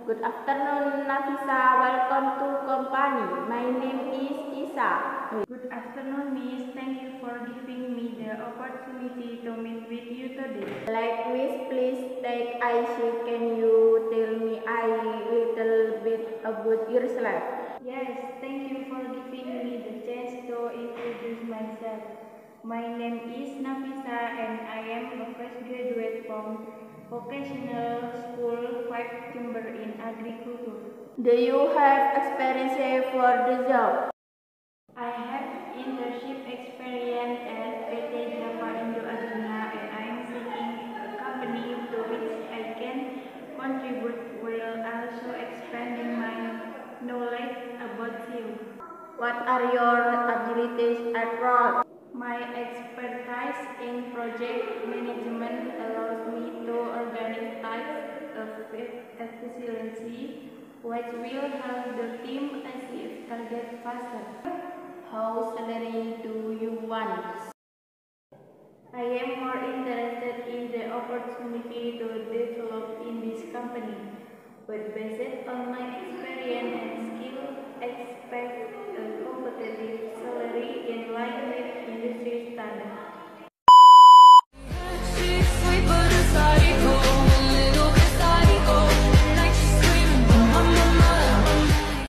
Good afternoon, Nafisa. Welcome to company. My name is Isa. Good afternoon, Miss. Thank you for giving me the opportunity to meet with you today. Like Miss, please take IC. Can you tell me a little bit about yourself? Yes, thank you for giving me the chance to introduce myself. My name is Nafisa and I am a fresh graduate from Vocational School 5 Timber in Agriculture. Do you have experience for the job? I have internship experience at PT Java Indo Arjuna and I am seeking a company to which I can contribute while also expanding my knowledge about you. What are your abilities at role? My expertise in project management allows me to organize tasks efficiently, which will help the team achieve targets faster. How salary do you want? I am more interested in the opportunity to develop in this company, but based